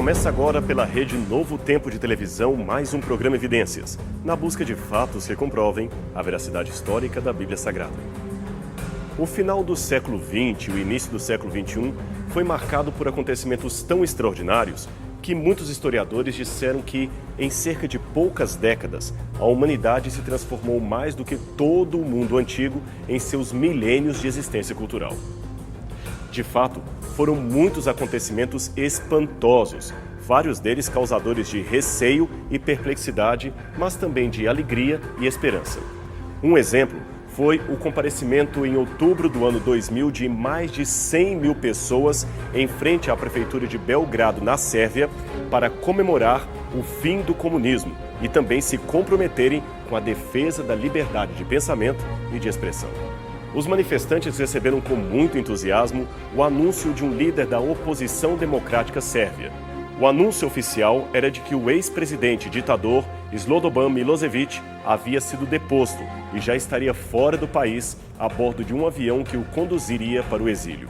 Começa agora pela rede Novo Tempo de Televisão mais um programa Evidências, na busca de fatos que comprovem a veracidade histórica da Bíblia Sagrada. O final do século XX e o início do século XXI foi marcado por acontecimentos tão extraordinários que muitos historiadores disseram que, em cerca de poucas décadas, a humanidade se transformou mais do que todo o mundo antigo em seus milênios de existência cultural. De fato, foram muitos acontecimentos espantosos, vários deles causadores de receio e perplexidade, mas também de alegria e esperança. Um exemplo foi o comparecimento em outubro do ano 2000 de mais de 100 mil pessoas em frente à prefeitura de Belgrado, na Sérvia, para comemorar o fim do comunismo e também se comprometerem com a defesa da liberdade de pensamento e de expressão. Os manifestantes receberam com muito entusiasmo o anúncio de um líder da oposição democrática sérvia. O anúncio oficial era de que o ex-presidente ditador Slobodan Milošević havia sido deposto e já estaria fora do país a bordo de um avião que o conduziria para o exílio.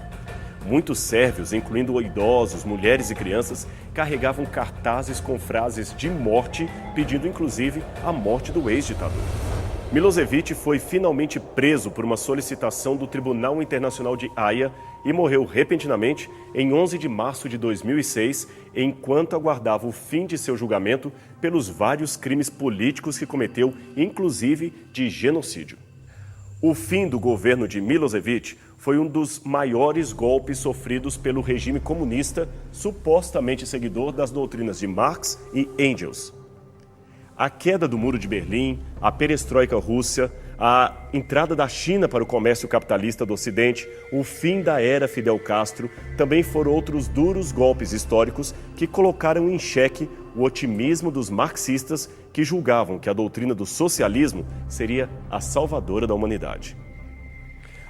Muitos sérvios, incluindo idosos, mulheres e crianças, carregavam cartazes com frases de morte, pedindo inclusive a morte do ex-ditador. Milošević foi finalmente preso por uma solicitação do Tribunal Internacional de Haia e morreu repentinamente em 11 de março de 2006, enquanto aguardava o fim de seu julgamento pelos vários crimes políticos que cometeu, inclusive de genocídio. O fim do governo de Milošević foi um dos maiores golpes sofridos pelo regime comunista, supostamente seguidor das doutrinas de Marx e Engels. A queda do Muro de Berlim, a perestroika russa, a entrada da China para o comércio capitalista do Ocidente, o fim da era Fidel Castro, também foram outros duros golpes históricos que colocaram em xeque o otimismo dos marxistas que julgavam que a doutrina do socialismo seria a salvadora da humanidade.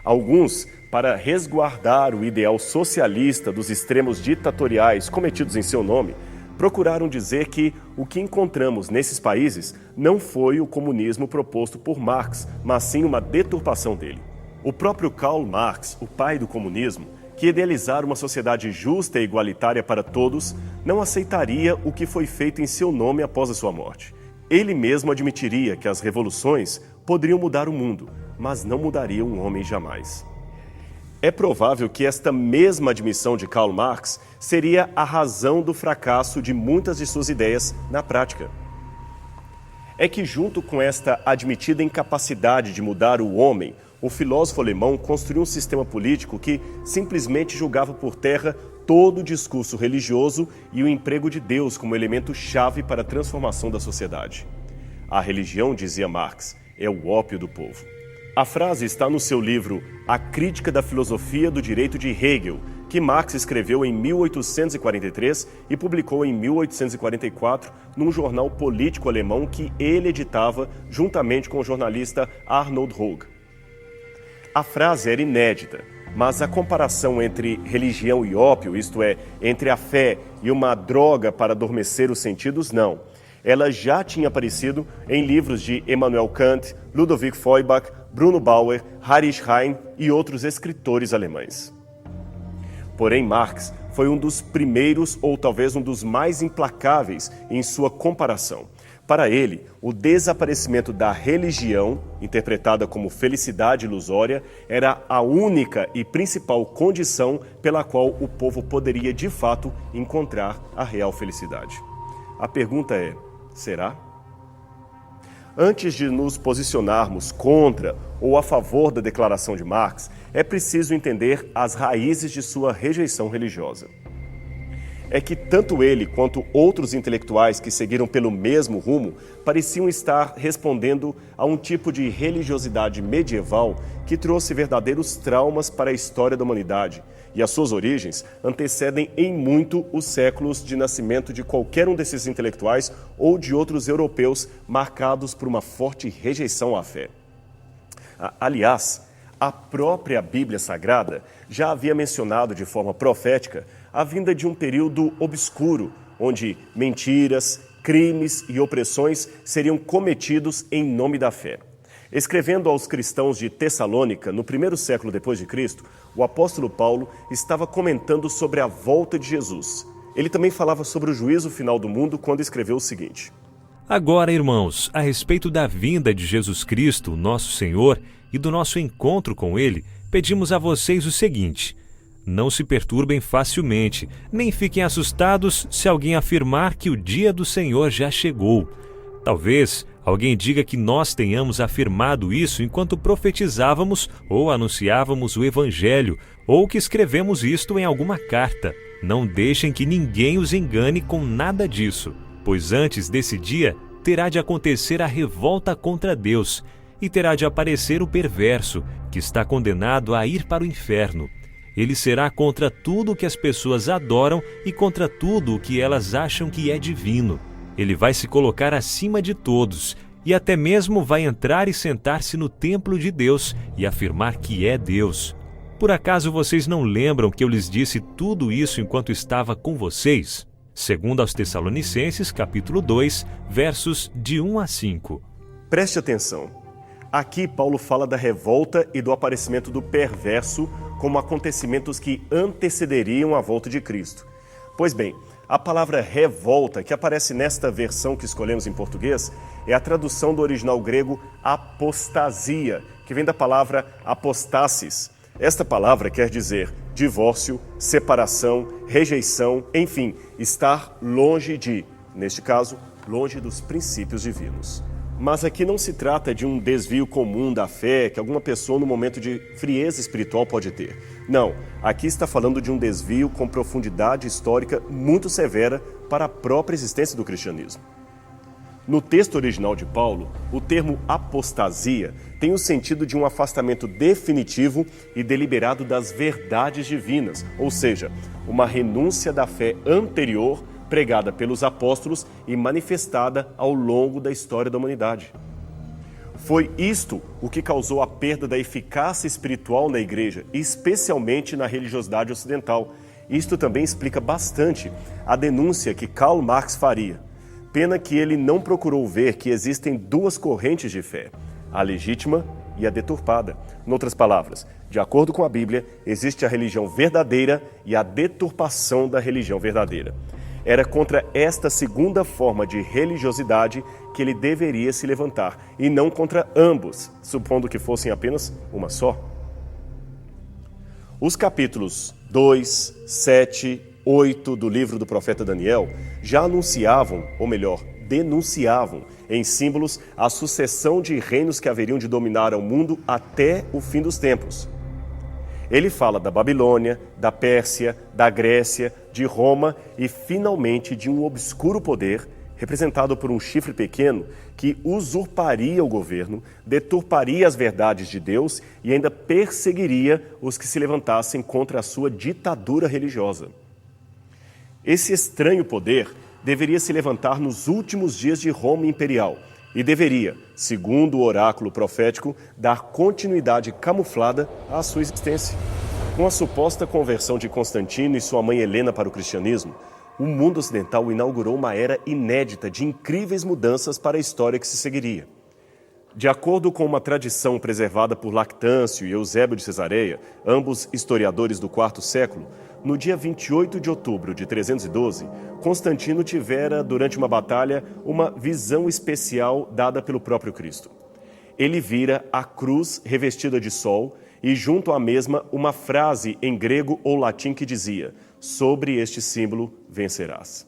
Alguns, para resguardar o ideal socialista dos extremos ditatoriais cometidos em seu nome, procuraram dizer que o que encontramos nesses países não foi o comunismo proposto por Marx, mas sim uma deturpação dele. O próprio Karl Marx, o pai do comunismo, que idealizara uma sociedade justa e igualitária para todos, não aceitaria o que foi feito em seu nome após a sua morte. Ele mesmo admitiria que as revoluções poderiam mudar o mundo, mas não mudariam um homem jamais. É provável que esta mesma admissão de Karl Marx seria a razão do fracasso de muitas de suas ideias na prática. É que, junto com esta admitida incapacidade de mudar o homem, o filósofo alemão construiu um sistema político que simplesmente julgava por terra todo o discurso religioso e o emprego de Deus como elemento-chave para a transformação da sociedade. A religião, dizia Marx, é o ópio do povo. A frase está no seu livro A Crítica da Filosofia do Direito de Hegel, que Marx escreveu em 1843 e publicou em 1844 num jornal político alemão que ele editava juntamente com o jornalista Arnold Roeg. A frase era inédita, mas a comparação entre religião e ópio, isto é, entre a fé e uma droga para adormecer os sentidos, não. Ela já tinha aparecido em livros de Immanuel Kant, Ludwig Feuerbach, Bruno Bauer, Heinrich Heine e outros escritores alemães. Porém, Marx foi um dos primeiros, ou talvez um dos mais implacáveis em sua comparação. Para ele, o desaparecimento da religião, interpretada como felicidade ilusória, era a única e principal condição pela qual o povo poderia, de fato, encontrar a real felicidade. A pergunta é: será? Antes de nos posicionarmos contra ou a favor da declaração de Marx, é preciso entender as raízes de sua rejeição religiosa. É que tanto ele quanto outros intelectuais que seguiram pelo mesmo rumo pareciam estar respondendo a um tipo de religiosidade medieval que trouxe verdadeiros traumas para a história da humanidade, e as suas origens antecedem em muito os séculos de nascimento de qualquer um desses intelectuais ou de outros europeus marcados por uma forte rejeição à fé. Aliás, a própria Bíblia Sagrada já havia mencionado de forma profética a vinda de um período obscuro, onde mentiras, crimes e opressões seriam cometidos em nome da fé. Escrevendo aos cristãos de Tessalônica, no primeiro século depois de Cristo, o apóstolo Paulo estava comentando sobre a volta de Jesus. Ele também falava sobre o juízo final do mundo quando escreveu o seguinte: Agora, irmãos, a respeito da vinda de Jesus Cristo, nosso Senhor, e do nosso encontro com Ele, pedimos a vocês o seguinte: não se perturbem facilmente, nem fiquem assustados se alguém afirmar que o dia do Senhor já chegou. Talvez alguém diga que nós tenhamos afirmado isso enquanto profetizávamos ou anunciávamos o Evangelho, ou que escrevemos isto em alguma carta. Não deixem que ninguém os engane com nada disso, pois antes desse dia terá de acontecer a revolta contra Deus, e terá de aparecer o perverso, que está condenado a ir para o inferno. Ele será contra tudo o que as pessoas adoram e contra tudo o que elas acham que é divino. Ele vai se colocar acima de todos e até mesmo vai entrar e sentar-se no templo de Deus e afirmar que é Deus. Por acaso vocês não lembram que eu lhes disse tudo isso enquanto estava com vocês? Segundo aos Tessalonicenses, capítulo 2, versos de 1 a 5. Preste atenção. Aqui Paulo fala da revolta e do aparecimento do perverso como acontecimentos que antecederiam a volta de Cristo. Pois bem, a palavra revolta, que aparece nesta versão que escolhemos em português, é a tradução do original grego apostasia, que vem da palavra apostasis. Esta palavra quer dizer divórcio, separação, rejeição, enfim, estar longe de, neste caso, longe dos princípios divinos. Mas aqui não se trata de um desvio comum da fé que alguma pessoa no momento de frieza espiritual pode ter. Não, aqui está falando de um desvio com profundidade histórica muito severa para a própria existência do cristianismo. No texto original de Paulo, o termo apostasia tem o sentido de um afastamento definitivo e deliberado das verdades divinas, ou seja, uma renúncia da fé anterior pregada pelos apóstolos e manifestada ao longo da história da humanidade. Foi isto o que causou a perda da eficácia espiritual na igreja, especialmente na religiosidade ocidental. Isto também explica bastante a denúncia que Karl Marx faria. Pena que ele não procurou ver que existem duas correntes de fé, a legítima e a deturpada. Em outras palavras, de acordo com a Bíblia, existe a religião verdadeira e a deturpação da religião verdadeira. Era contra esta segunda forma de religiosidade que ele deveria se levantar, e não contra ambos, supondo que fossem apenas uma só. Os capítulos 2, 7, 8 do livro do profeta Daniel já anunciavam, ou melhor, denunciavam, em símbolos, a sucessão de reinos que haveriam de dominar o mundo até o fim dos tempos. Ele fala da Babilônia, da Pérsia, da Grécia, de Roma e, finalmente, de um obscuro poder, representado por um chifre pequeno, que usurparia o governo, deturparia as verdades de Deus e ainda perseguiria os que se levantassem contra a sua ditadura religiosa. Esse estranho poder deveria se levantar nos últimos dias de Roma imperial e deveria, segundo o oráculo profético, dar continuidade camuflada à sua existência. Com a suposta conversão de Constantino e sua mãe Helena para o cristianismo, o mundo ocidental inaugurou uma era inédita de incríveis mudanças para a história que se seguiria. De acordo com uma tradição preservada por Lactâncio e Eusébio de Cesareia, ambos historiadores do IV século, no dia 28 de outubro de 312, Constantino tivera, durante uma batalha, uma visão especial dada pelo próprio Cristo. Ele vira a cruz revestida de sol e, junto à mesma, uma frase em grego ou latim que dizia: "Sobre este símbolo vencerás".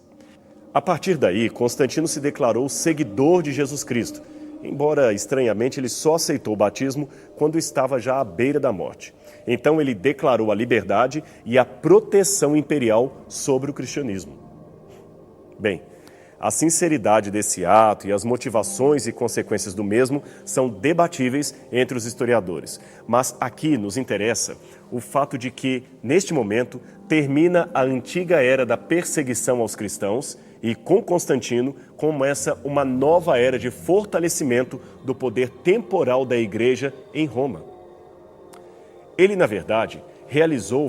A partir daí, Constantino se declarou seguidor de Jesus Cristo, embora, estranhamente, ele só aceitou o batismo quando estava já à beira da morte. Então ele declarou a liberdade e a proteção imperial sobre o cristianismo. Bem, a sinceridade desse ato e as motivações e consequências do mesmo são debatíveis entre os historiadores. Mas aqui nos interessa o fato de que, neste momento, termina a antiga era da perseguição aos cristãos e, com Constantino, começa uma nova era de fortalecimento do poder temporal da Igreja em Roma. Ele, na verdade,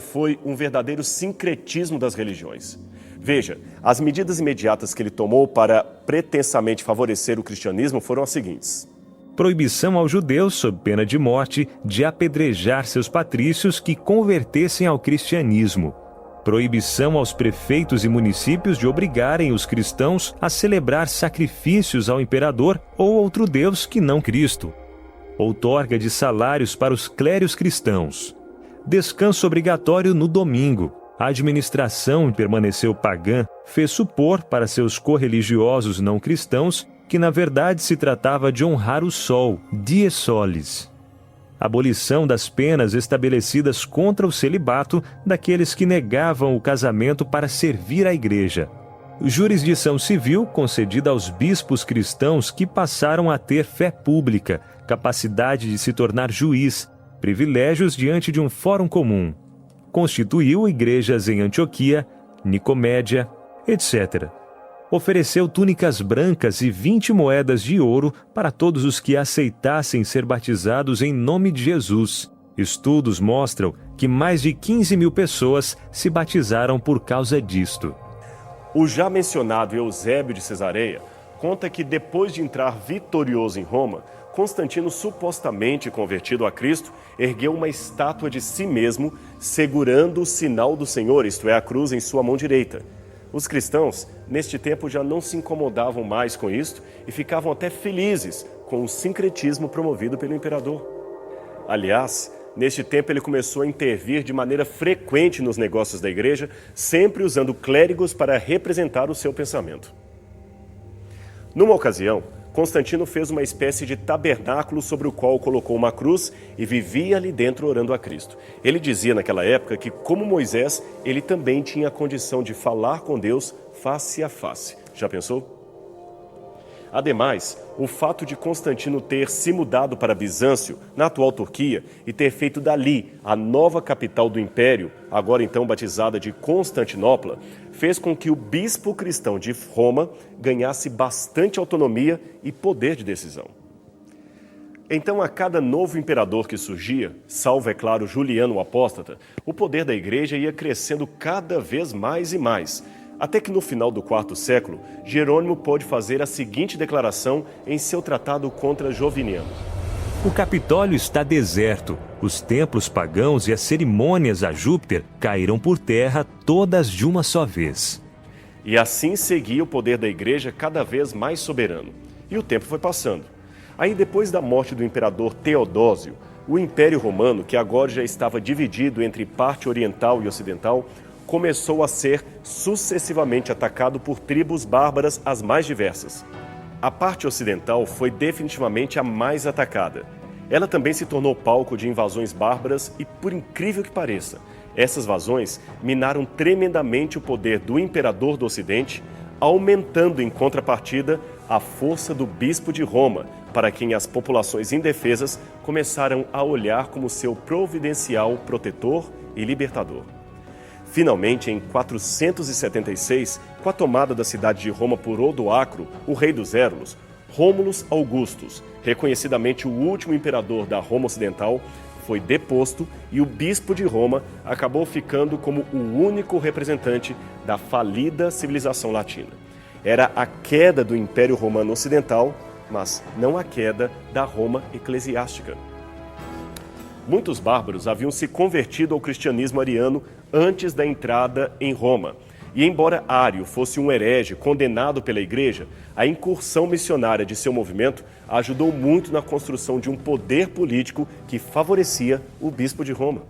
foi um verdadeiro sincretismo das religiões. Veja, as medidas imediatas que ele tomou para pretensamente favorecer o cristianismo foram as seguintes: proibição aos judeus, sob pena de morte, de apedrejar seus patrícios que convertessem ao cristianismo. proibição aos prefeitos e municípios de obrigarem os cristãos a celebrar sacrifícios ao imperador ou outro deus que não Cristo, outorga de salários para os clérigos cristãos, descanso obrigatório no domingo. A administração permaneceu pagã, fez supor para seus correligiosos não cristãos que na verdade se tratava de honrar o sol, dies solis. Abolição das penas estabelecidas contra o celibato daqueles que negavam o casamento para servir à igreja. Jurisdição civil concedida aos bispos cristãos que passaram a ter fé pública, capacidade de se tornar juiz, privilégios diante de um fórum comum. Constituiu igrejas em Antioquia, Nicomédia, etc. Ofereceu túnicas brancas e 20 moedas de ouro para todos os que aceitassem ser batizados em nome de Jesus. Estudos mostram que mais de 15 mil pessoas se batizaram por causa disto. O já mencionado Eusébio de Cesareia conta que depois de entrar vitorioso em Roma, Constantino, supostamente convertido a Cristo, ergueu uma estátua de si mesmo, segurando o sinal do Senhor, isto é, a cruz, em sua mão direita. Os cristãos, neste tempo, já não se incomodavam mais com isto e ficavam até felizes com o sincretismo promovido pelo imperador. Aliás, neste tempo ele começou a intervir de maneira frequente nos negócios da igreja, sempre usando clérigos para representar o seu pensamento. Numa ocasião, Constantino fez uma espécie de tabernáculo sobre o qual colocou uma cruz e vivia ali dentro orando a Cristo. Ele dizia naquela época que, como Moisés, ele também tinha a condição de falar com Deus face a face. Já pensou? Ademais, o fato de Constantino ter se mudado para Bizâncio, na atual Turquia, e ter feito dali a nova capital do império, agora então batizada de Constantinopla, fez com que o bispo cristão de Roma ganhasse bastante autonomia e poder de decisão. Então, a cada novo imperador que surgia, salvo, é claro, Juliano o Apóstata, o poder da igreja ia crescendo cada vez mais e mais, até que no final do IV século, Jerônimo pôde fazer a seguinte declaração em seu tratado contra Joviniano. O Capitólio está deserto, os templos pagãos e as cerimônias a Júpiter caíram por terra todas de uma só vez. E assim seguia o poder da igreja cada vez mais soberano. E o tempo foi passando. Aí, depois da morte do imperador Teodósio, o Império Romano, que agora já estava dividido entre parte oriental e ocidental, começou a ser sucessivamente atacado por tribos bárbaras as mais diversas. A parte ocidental foi definitivamente a mais atacada. Ela também se tornou palco de invasões bárbaras e, por incrível que pareça, essas invasões minaram tremendamente o poder do imperador do Ocidente, aumentando em contrapartida a força do bispo de Roma, para quem as populações indefesas começaram a olhar como seu providencial protetor e libertador. Finalmente, em 476, com a tomada da cidade de Roma por Odoacro, o rei dos Érulos, Rômulus Augustus, reconhecidamente o último imperador da Roma Ocidental, foi deposto e o bispo de Roma acabou ficando como o único representante da falida civilização latina. Era a queda do Império Romano Ocidental, mas não a queda da Roma eclesiástica. Muitos bárbaros haviam se convertido ao cristianismo ariano antes da entrada em Roma. E embora Ário fosse um herege condenado pela igreja, a incursão missionária de seu movimento ajudou muito na construção de um poder político que favorecia o bispo de Roma.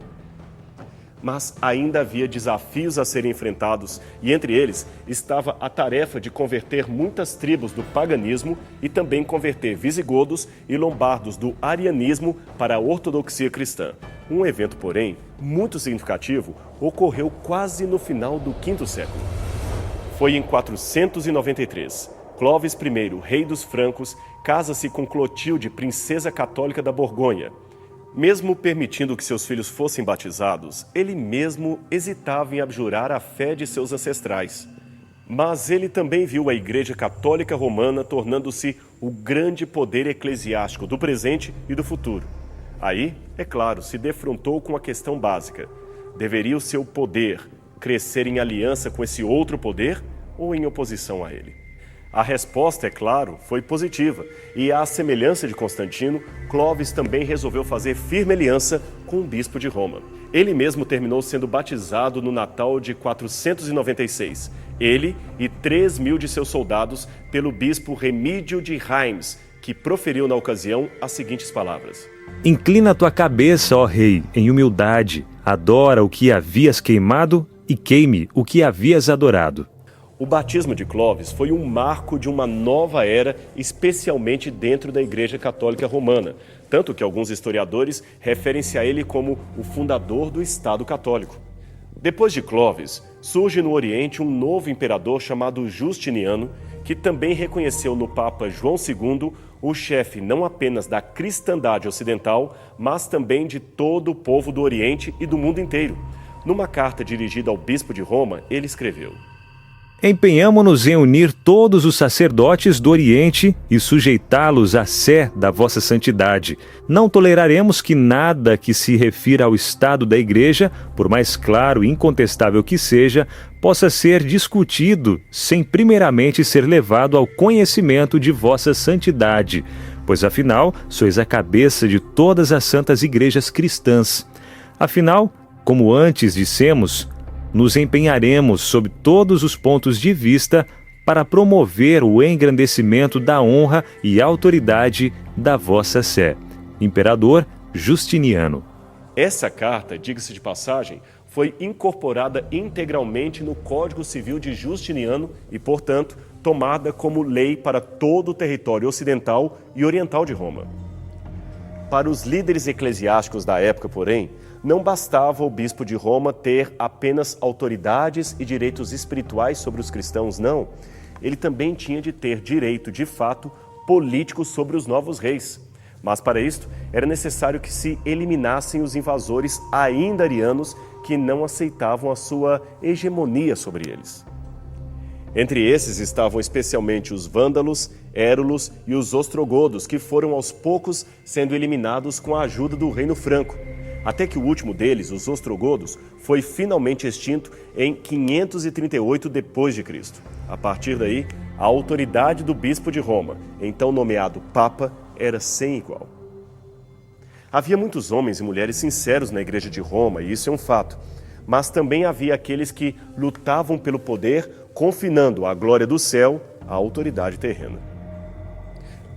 Mas ainda havia desafios a serem enfrentados e entre eles estava a tarefa de converter muitas tribos do paganismo e também converter visigodos e lombardos do arianismo para a ortodoxia cristã. Um evento, porém, muito significativo ocorreu quase no final do V século. Foi em 493. Clovis I, rei dos francos, casa-se com Clotilde, princesa católica da Borgonha. Mesmo permitindo que seus filhos fossem batizados, ele mesmo hesitava em abjurar a fé de seus ancestrais. Mas ele também viu a Igreja Católica Romana tornando-se o grande poder eclesiástico do presente e do futuro. Aí, é claro, se defrontou com a questão básica. Deveria o seu poder crescer em aliança com esse outro poder ou em oposição a ele? A resposta, é claro, foi positiva e, à semelhança de Constantino, Clovis também resolveu fazer firme aliança com o bispo de Roma. Ele mesmo terminou sendo batizado no Natal de 496. Ele e 3.000 de seus soldados pelo bispo Remídio de Reims, que proferiu na ocasião as seguintes palavras: Inclina tua cabeça, ó rei, em humildade, adora o que havias queimado e queime o que havias adorado. O batismo de Clovis foi um marco de uma nova era, especialmente dentro da Igreja Católica Romana, tanto que alguns historiadores referem-se a ele como o fundador do Estado Católico. Depois de Clovis, surge no Oriente um novo imperador chamado Justiniano, que também reconheceu no Papa João II o chefe não apenas da cristandade ocidental, mas também de todo o povo do Oriente e do mundo inteiro. Numa carta dirigida ao bispo de Roma, ele escreveu: Empenhamo-nos em unir todos os sacerdotes do Oriente e sujeitá-los à sé da vossa santidade. Não toleraremos que nada que se refira ao estado da Igreja, por mais claro e incontestável que seja, possa ser discutido sem primeiramente ser levado ao conhecimento de vossa santidade, pois afinal sois a cabeça de todas as santas igrejas cristãs. Afinal, como antes dissemos, nos empenharemos sob todos os pontos de vista para promover o engrandecimento da honra e autoridade da vossa sé. Imperador Justiniano. Essa carta, diga-se de passagem, foi incorporada integralmente no Código Civil de Justiniano e, portanto, tomada como lei para todo o território ocidental e oriental de Roma. Para os líderes eclesiásticos da época, porém, não bastava o bispo de Roma ter apenas autoridades e direitos espirituais sobre os cristãos, não. Ele também tinha de ter direito, de fato, político sobre os novos reis. Mas para isto, era necessário que se eliminassem os invasores ainda arianos que não aceitavam a sua hegemonia sobre eles. Entre esses estavam especialmente os vândalos, érulos e os ostrogodos, que foram aos poucos sendo eliminados com a ajuda do Reino Franco, até que o último deles, os ostrogodos, foi finalmente extinto em 538 d.C. A partir daí, a autoridade do bispo de Roma, então nomeado Papa, era sem igual. Havia muitos homens e mulheres sinceros na Igreja de Roma, e isso é um fato, mas também havia aqueles que lutavam pelo poder, confinando a glória do céu à autoridade terrena.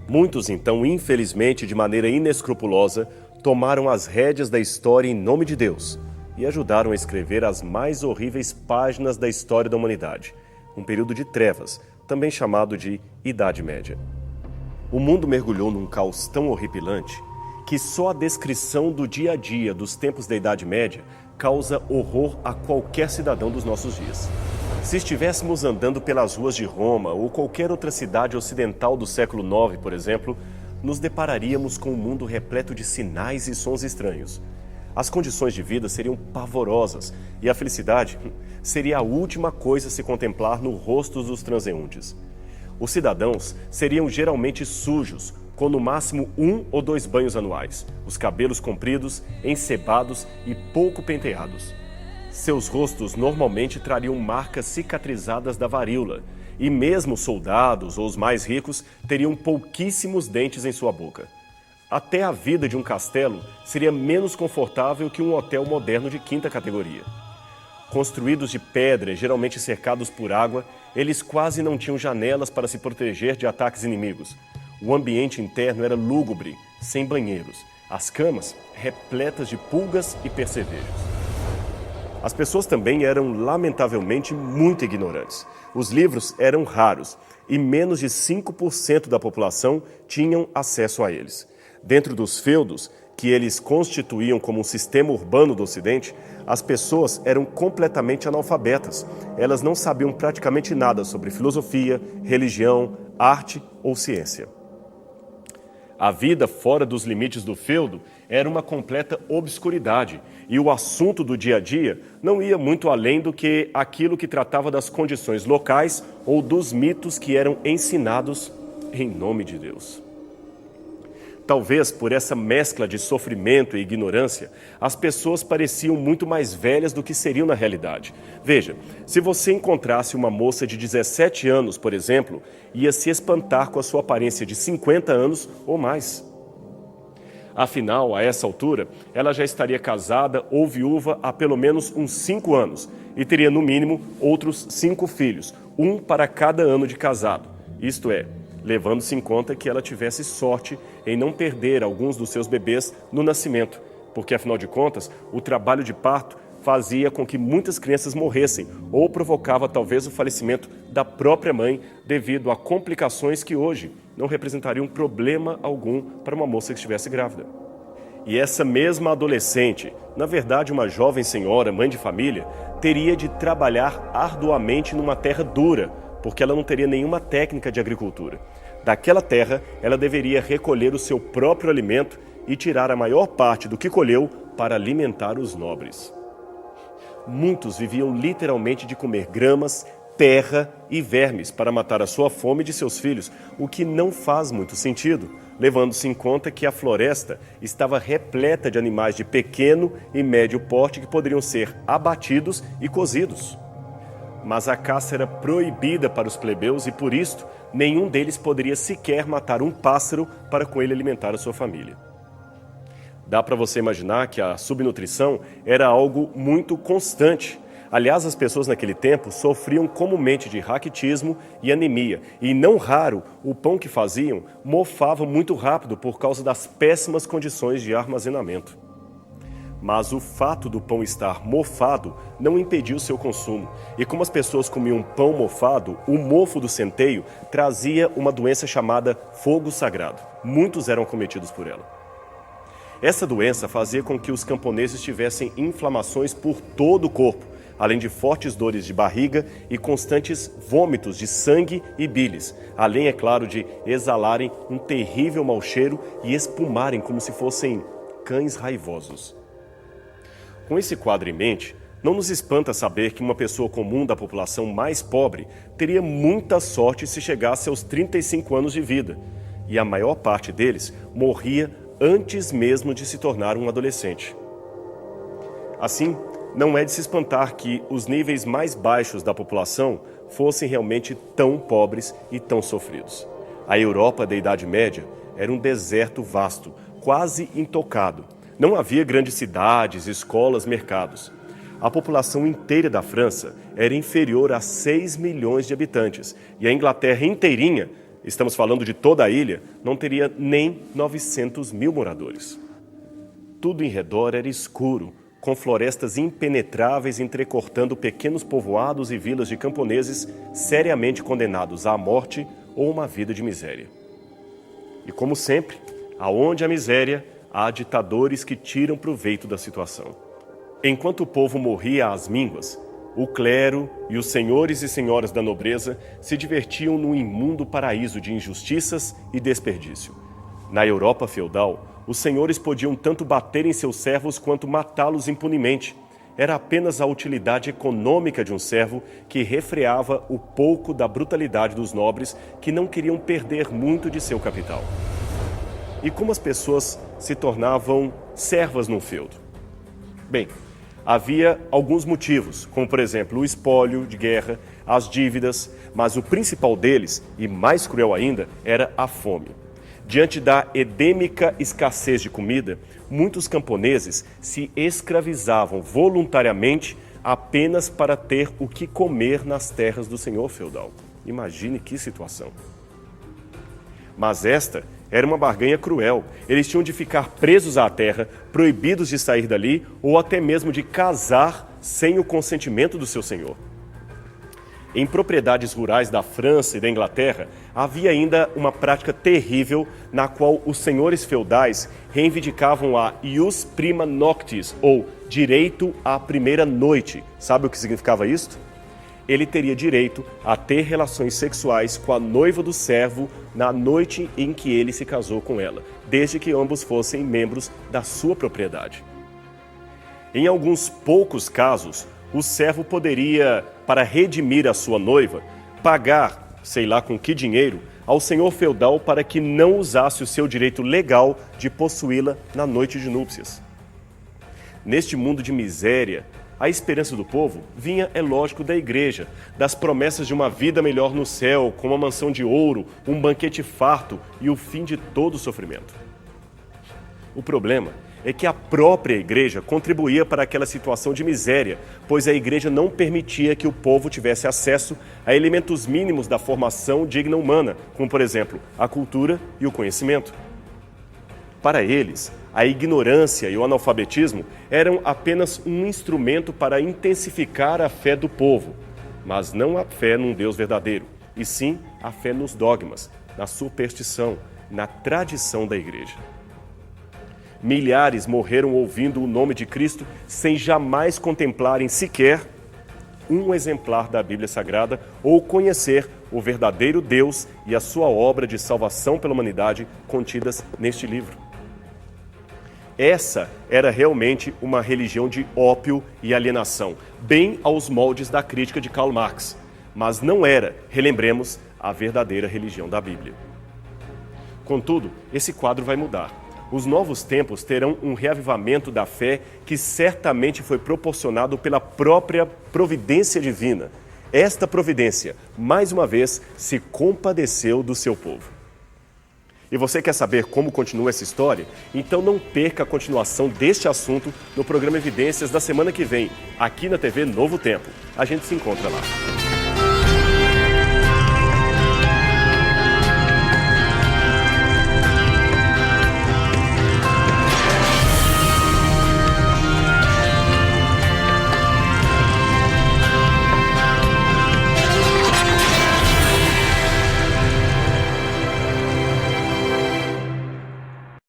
Muitos, então, infelizmente, de maneira inescrupulosa, tomaram as rédeas da história em nome de Deus e ajudaram a escrever as mais horríveis páginas da história da humanidade, um período de trevas, também chamado de Idade Média. O mundo mergulhou num caos tão horripilante que só a descrição do dia a dia dos tempos da Idade Média causa horror a qualquer cidadão dos nossos dias. Se estivéssemos andando pelas ruas de Roma ou qualquer outra cidade ocidental do século IX, por exemplo, nos depararíamos com um mundo repleto de sinais e sons estranhos. As condições de vida seriam pavorosas e a felicidade seria a última coisa a se contemplar no rosto dos transeuntes. Os cidadãos seriam geralmente sujos, com no máximo 1 ou 2 banhos anuais, os cabelos compridos, ensebados e pouco penteados. Seus rostos normalmente trariam marcas cicatrizadas da varíola, e mesmo soldados ou os mais ricos teriam pouquíssimos dentes em sua boca. Até a vida de um castelo seria menos confortável que um hotel moderno de 5ª categoria. Construídos de pedra e geralmente cercados por água, eles quase não tinham janelas para se proteger de ataques inimigos. O ambiente interno era lúgubre, sem banheiros. As camas repletas de pulgas e percevejos. As pessoas também eram, lamentavelmente, muito ignorantes. Os livros eram raros e menos de 5% da população tinham acesso a eles. Dentro dos feudos, que eles constituíam como um sistema urbano do Ocidente, as pessoas eram completamente analfabetas. Elas não sabiam praticamente nada sobre filosofia, religião, arte ou ciência. A vida fora dos limites do feudo era uma completa obscuridade e o assunto do dia a dia não ia muito além do que aquilo que tratava das condições locais ou dos mitos que eram ensinados em nome de Deus. Talvez por essa mescla de sofrimento e ignorância, as pessoas pareciam muito mais velhas do que seriam na realidade. Veja, se você encontrasse uma moça de 17 anos, por exemplo, ia se espantar com a sua aparência de 50 anos ou mais. Afinal, a essa altura, ela já estaria casada ou viúva há pelo menos uns 5 anos e teria, no mínimo, outros 5 filhos, um para cada ano de casado. Isto é, levando-se em conta que ela tivesse sorte em não perder alguns dos seus bebês no nascimento, porque, afinal de contas, o trabalho de parto fazia com que muitas crianças morressem ou provocava talvez o falecimento da própria mãe devido a complicações que hoje não representariam problema algum para uma moça que estivesse grávida. E essa mesma adolescente, na verdade uma jovem senhora, mãe de família, teria de trabalhar arduamente numa terra dura, porque ela não teria nenhuma técnica de agricultura. Daquela terra, ela deveria recolher o seu próprio alimento e tirar a maior parte do que colheu para alimentar os nobres. Muitos viviam literalmente de comer gramas, terra e vermes para matar a sua fome de seus filhos, o que não faz muito sentido, levando-se em conta que a floresta estava repleta de animais de pequeno e médio porte que poderiam ser abatidos e cozidos. Mas a caça era proibida para os plebeus e, por isto, nenhum deles poderia sequer matar um pássaro para com ele alimentar a sua família. Dá para você imaginar que a subnutrição era algo muito constante. Aliás, as pessoas naquele tempo sofriam comumente de raquitismo e anemia, e não raro o pão que faziam mofava muito rápido por causa das péssimas condições de armazenamento. Mas o fato do pão estar mofado não impediu seu consumo, e como as pessoas comiam pão mofado, o mofo do centeio trazia uma doença chamada fogo sagrado. Muitos eram cometidos por ela. Essa doença fazia com que os camponeses tivessem inflamações por todo o corpo, além de fortes dores de barriga e constantes vômitos de sangue e bilis, além, é claro, de exalarem um terrível mau cheiro e espumarem como se fossem cães raivosos. Com esse quadro em mente, não nos espanta saber que uma pessoa comum da população mais pobre teria muita sorte se chegasse aos 35 anos de vida, e a maior parte deles morria antes mesmo de se tornar um adolescente. Assim, não é de se espantar que os níveis mais baixos da população fossem realmente tão pobres e tão sofridos. A Europa da Idade Média era um deserto vasto, quase intocado. Não havia grandes cidades, escolas, mercados. A população inteira da França era inferior a 6 milhões de habitantes, e a Inglaterra inteirinha, estamos falando de toda a ilha, não teria nem 900 mil moradores. Tudo em redor era escuro, com florestas impenetráveis entrecortando pequenos povoados e vilas de camponeses seriamente condenados à morte ou uma vida de miséria. E como sempre, aonde há miséria, há ditadores que tiram proveito da situação. Enquanto o povo morria às mínguas, o clero e os senhores e senhoras da nobreza se divertiam num imundo paraíso de injustiças e desperdício. Na Europa feudal, os senhores podiam tanto bater em seus servos quanto matá-los impunemente. Era apenas a utilidade econômica de um servo que refreava o pouco da brutalidade dos nobres que não queriam perder muito de seu capital. E como as pessoas se tornavam servas num feudo? Bem, havia alguns motivos, como por exemplo o espólio de guerra, as dívidas, mas o principal deles, e mais cruel ainda, era a fome. Diante da endêmica escassez de comida, muitos camponeses se escravizavam voluntariamente apenas para ter o que comer nas terras do senhor feudal. Imagine que situação. Mas esta era uma barganha cruel. Eles tinham de ficar presos à terra, proibidos de sair dali ou até mesmo de casar sem o consentimento do seu senhor. Em propriedades rurais da França e da Inglaterra, havia ainda uma prática terrível na qual os senhores feudais reivindicavam a ius prima noctis, ou direito à primeira noite. Sabe o que significava isto? Ele teria direito a ter relações sexuais com a noiva do servo na noite em que ele se casou com ela, desde que ambos fossem membros da sua propriedade. Em alguns poucos casos, o servo poderia, para redimir a sua noiva, pagar, sei lá com que dinheiro, ao senhor feudal para que não usasse o seu direito legal de possuí-la na noite de núpcias. Neste mundo de miséria, a esperança do povo vinha, é lógico, da igreja, das promessas de uma vida melhor no céu, com uma mansão de ouro, um banquete farto e o fim de todo o sofrimento. O problema é que a própria igreja contribuía para aquela situação de miséria, pois a igreja não permitia que o povo tivesse acesso a elementos mínimos da formação digna humana, como, por exemplo, a cultura e o conhecimento. Para eles, a ignorância e o analfabetismo eram apenas um instrumento para intensificar a fé do povo, mas não a fé num Deus verdadeiro, e sim a fé nos dogmas, na superstição, na tradição da igreja. Milhares morreram ouvindo o nome de Cristo sem jamais contemplarem sequer um exemplar da Bíblia Sagrada ou conhecer o verdadeiro Deus e a sua obra de salvação pela humanidade contidas neste livro. Essa era realmente uma religião de ópio e alienação, bem aos moldes da crítica de Karl Marx, mas não era, relembremos, a verdadeira religião da Bíblia. Contudo, esse quadro vai mudar. Os novos tempos terão um reavivamento da fé que certamente foi proporcionado pela própria providência divina. Esta providência, mais uma vez, se compadeceu do seu povo. E você quer saber como continua essa história? Então não perca a continuação deste assunto no programa Evidências da semana que vem, aqui na TV Novo Tempo. A gente se encontra lá.